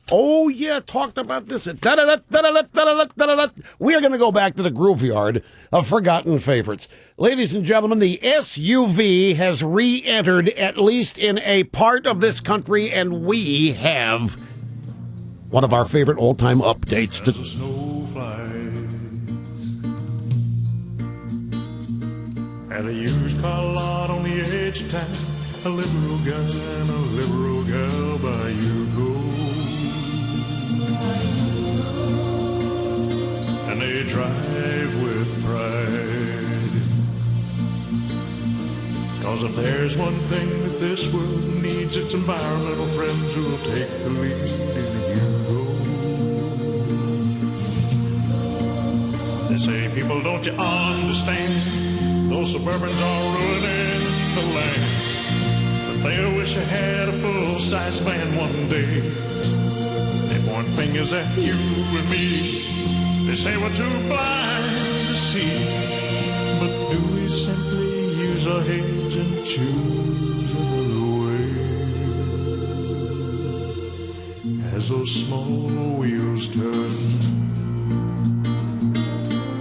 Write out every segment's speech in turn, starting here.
Oh, yeah, talked about this. We are going to go back to the graveyard of forgotten favorites. Ladies and gentlemen, the SUV has re-entered, at least in a part of this country, and we have one of our favorite old-time updates. As the snow flies at a used car lot on the edge of town, a liberal guy and a liberal gal by you go, and they drive with pride. 'Cause if there's one thing that this world needs, it's environmental friends who will take the lead in you go. They say, people, don't you understand? Those Suburbans are ruining the land. They wish I had a full-size van one day. They point fingers at you and me. They say we're too blind to see. But do we simply use our heads and choose another way? As those small wheels turn,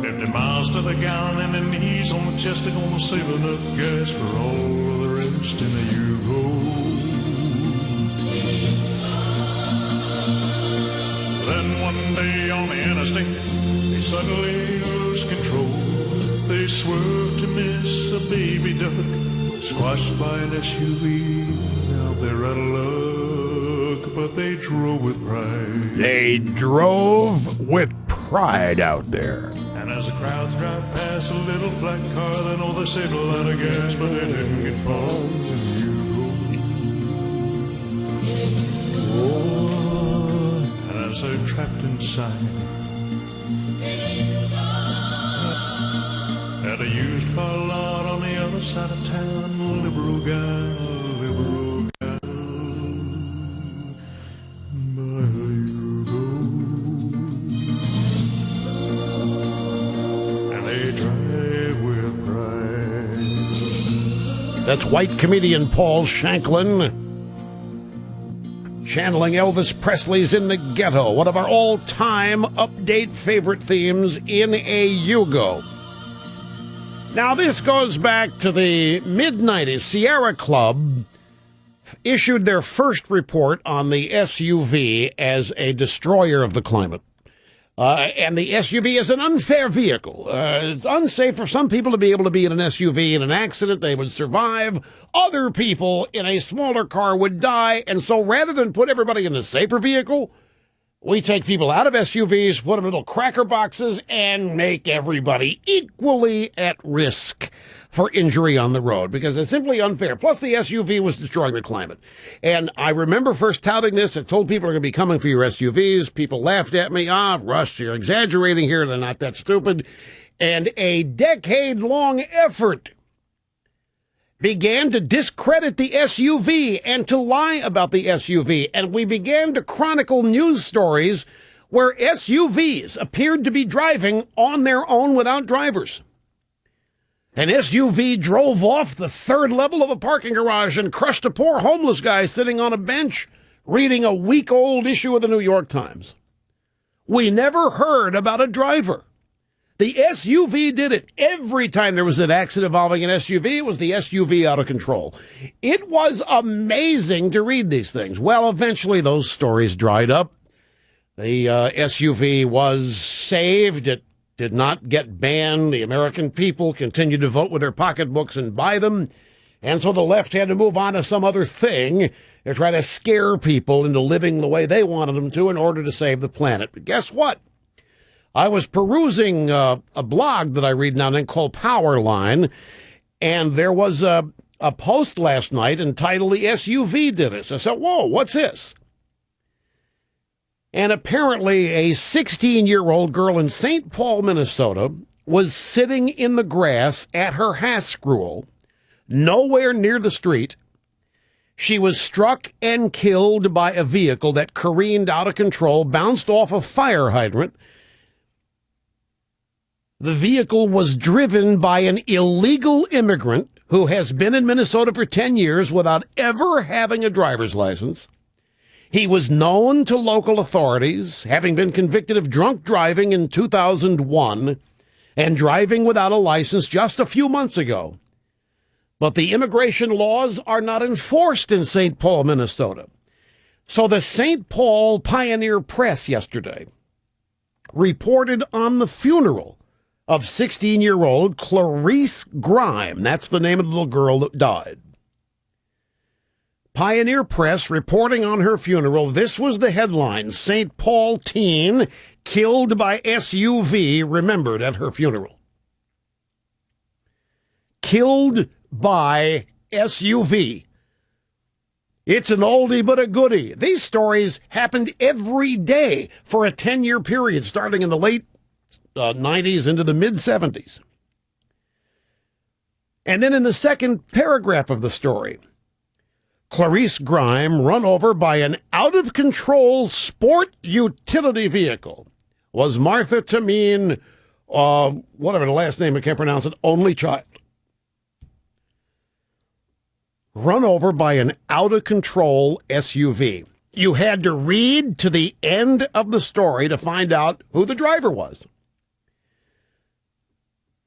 50 miles to the gallon and the knees on the chest are gonna save enough gas for all of the rest in the U. Then one day on the interstate, they suddenly lose control. They swerve to miss a baby duck, squashed by an SUV. Now they're out of luck, but they drove with pride. They drove with pride out there. And as the crowds drive past a little flat car, they know they saved a lot of gas, but they didn't get far. As they're trapped inside at a used car lot on the other side of town, liberal guy, by you go, and they drive with pride. That's white comedian Paul Shanklin channeling Elvis Presley's In the Ghetto, one of our all-time update favorite themes in a Yugo. Now, this goes back to the mid-90s. Sierra Club issued their first report on the SUV as a destroyer of the climate. And the SUV is an unfair vehicle. It's unsafe for some people to be able to be in an SUV. In an accident, they would survive. Other people in a smaller car would die. And so rather than put everybody in a safer vehicle, we take people out of SUVs, put them in little cracker boxes, and make everybody equally at risk for injury on the road, because it's simply unfair. Plus, the SUV was destroying the climate. And I remember first touting this. I told people are going to be coming for your SUVs. People laughed at me. Rush, you're exaggerating here. They're not that stupid. And a decade-long effort began to discredit the SUV and to lie about the SUV. And we began to chronicle news stories where SUVs appeared to be driving on their own without drivers. An SUV drove off the third level of a parking garage and crushed a poor homeless guy sitting on a bench reading a week-old issue of the New York Times. We never heard about a driver. The SUV did it. Every time there was an accident involving an SUV, it was the SUV out of control. It was amazing to read these things. Well, eventually those stories dried up. The SUV was saved. It did not get banned. The American people continued to vote with their pocketbooks and buy them. And so the left had to move on to some other thing to try to scare people into living the way they wanted them to in order to save the planet. But guess what? I was perusing a blog that I read now and then called Powerline, and there was a post last night entitled "The SUV Did It." So I said, whoa, what's this? And apparently a 16-year-old girl in St. Paul, Minnesota, was sitting in the grass at her Haskell, nowhere near the street. She was struck and killed by a vehicle that careened out of control, bounced off a fire hydrant. The vehicle was driven by an illegal immigrant who has been in Minnesota for 10 years without ever having a driver's license. He was known to local authorities, having been convicted of drunk driving in 2001 and driving without a license just a few months ago. But the immigration laws are not enforced in St. Paul, Minnesota. So the St. Paul Pioneer Press yesterday reported on the funeral of 16-year-old Clarice Grime. That's the name of the little girl that died. Pioneer Press reporting on her funeral. This was the headline: St. Paul teen killed by SUV remembered at her funeral. Killed by SUV. It's an oldie but a goodie. These stories happened every day for a 10-year period, starting in the late 90s into the mid-70s. And then in the second paragraph of the story, Clarice Grime run over by an out-of-control sport utility vehicle. Was Martha Tameen, whatever the last name, I can't pronounce it, only child. Run over by an out-of-control SUV. You had to read to the end of the story to find out who the driver was.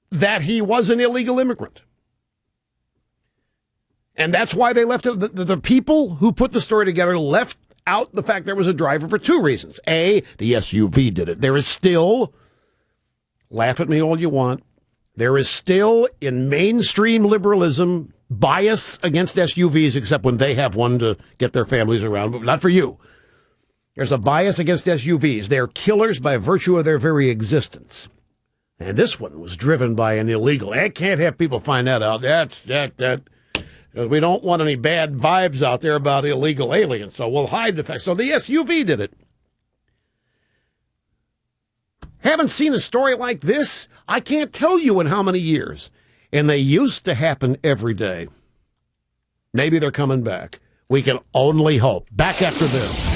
That he was an illegal immigrant. And that's why they left it. The people who put the story together left out the fact there was a driver for two reasons. A, the SUV did it. There is still, laugh at me all you want, there is still in mainstream liberalism bias against SUVs, except when they have one to get their families around, but not for you. There's a bias against SUVs. They're killers by virtue of their very existence. And this one was driven by an illegal. I can't have people find that out. That. We don't want any bad vibes out there about illegal aliens, so we'll hide the fact. So the SUV did it. Haven't seen a story like this, I can't tell you in how many years. And they used to happen every day. Maybe they're coming back. We can only hope. Back after this.